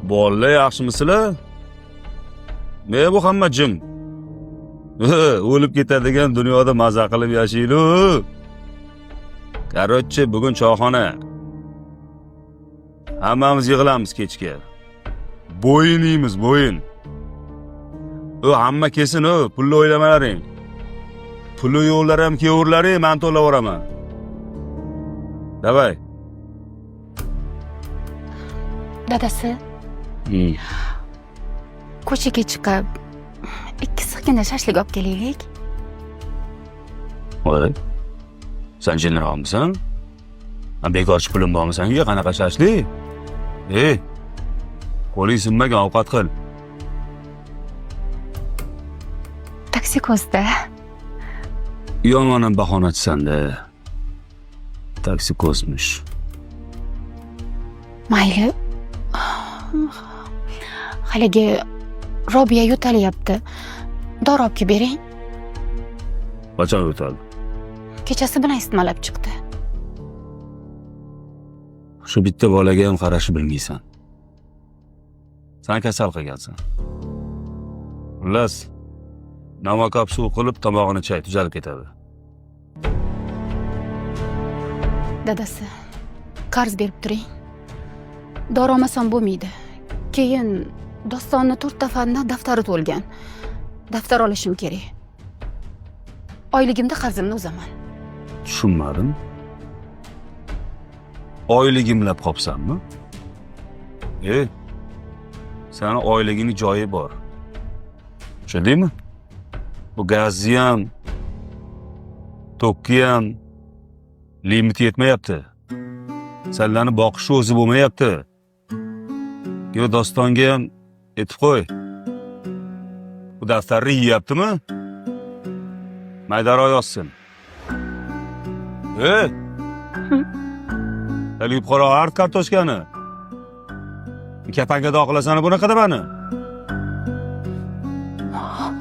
Bolalar yaxshimisizlar? Ne bu hamma jim? O'lib ketadigan dunyoda maza qilib yashaylik. Короче, bugun choyxona. Hammamiz yig'ilamiz kechga. Bo'yin yeymiz, bo'yin. Hamma kesin, pulni o'ylamalaring. Puli yo'qlar ham kevaverlaring, men to'lab boraman. Davay. Dadasi. Ko'chaga chiqib, ikki siqqina shashlik olib kelaylik. Voy. Sen jinroqmisan? Bekorchi pulim bormi senga? Qanaqa shashlik? Qo'ling sinmagan ovqat qil. Taksi ko'zda. Yomon bahonachisan-da. Taksi ko'zmish. Mayli. Haligi Robiya yo'talyapti. Dori olib bering. Qachon yo'taldi? Kechasi bilan istimalab chiqdi. Shu bitta bolaga ham qarashni bilmaysan. Sen kasal qilgansan. Xullas, namakap suv qilib tomog'ini chay, tuzalib ketadi. Dadasi, qarz berib turing. Dori olmasam bo'lmaydi. Keyin Dostonni 4 dafarni daftari to'lgan. Daftar olishim kerak. Oyligimda qarzimni o'zaman. Tushunmadim. Oyligimlab qopsanmi? Seni oyligini joyi bor. Tushundingmi? Bu gazni ham, tokki ham limiti yetmayapti. Senlarni boqishni o'zi bo'lmayapti. Yo Dostonga ham aytib qo'y. Bu daftarni yeyaptimi? Maydaro yozsin. Talib qora art kartoshkani. Kapanga doqilasani bunaqa demani.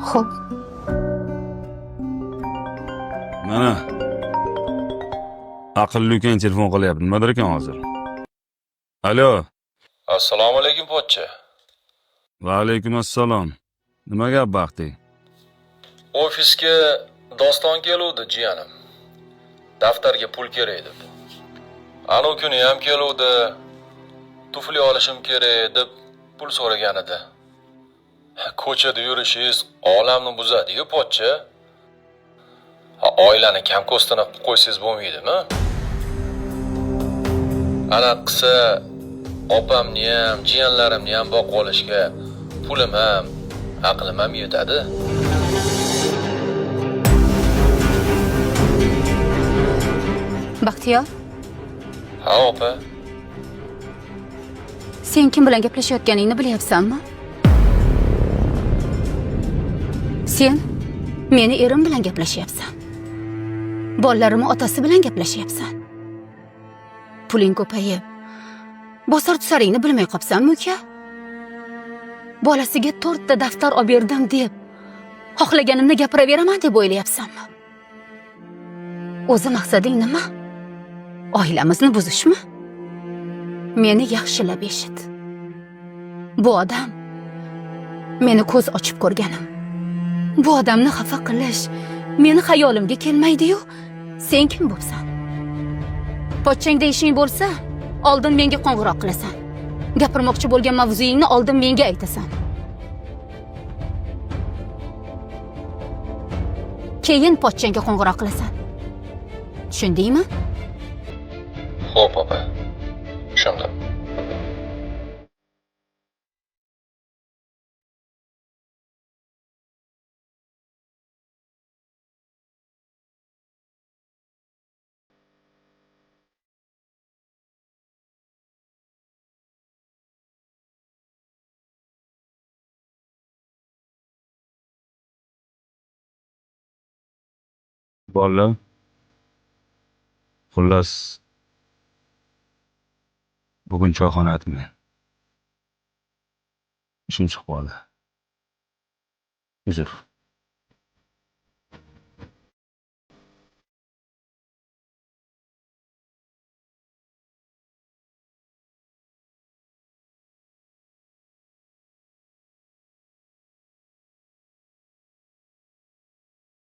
Xo'p. Mana. Aqlli ekan telefon qilyapti. Nimadir ekan hozir. Alo. Assalomu alaykum pochcha. Va alaykum assalom. Nima gap baxti? Ofisga Doston keluvdi jiyanim. Daftarga pul kerak deb. Ana kuni ham keluvdi. Tufli olishim kerak deb pul so'ragan edi. Ko'chada yurishingiz olamni buzadi-ku pochcha. Oilani kam ko'stini qilib qo'ysangiz bo'lmaydimi? Ana qilsa opamni ham, jiyanlarimni ham boqib olishga pulim ham, aqlim ham yetadi. Baxtiyor, Ha, opa. sen kim bilan gaplashayotganingni bilyapsanmi? Sen meni erim bilan gaplashyapsan. Bolalarimni otasi bilan gaplashyapsan. Puling ko'payib, bosar tusaringni bilmay qopsanmi, uka? Bolasiga 4 ta daftar olib berdim deb, xohlaganimni gapiraveraman deb o'ylayapsanmi? O'zi maqsading nima? Oilamizni buzishmi? Meni yaxshilab eshit. Bu odam meni ko'z ochib ko'rganim. Bu odamni xafa qilish meni xayolimga kelmaydi-yu. Sen kim bo'lsan? Pochchangda ishing bo'lsa, oldin menga qo'ng'iroq qilasan. Gapirmoqchi bo'lgan mavzuyingni oldin menga aytasan. Keyin pochchangga qo'ng'iroq qilasan. Tushundingmi? Xo'p, opa. Tushundim. Bolalar. Xullas, bugun choyxona atman. Ishim chiqib qoldi. Uzr.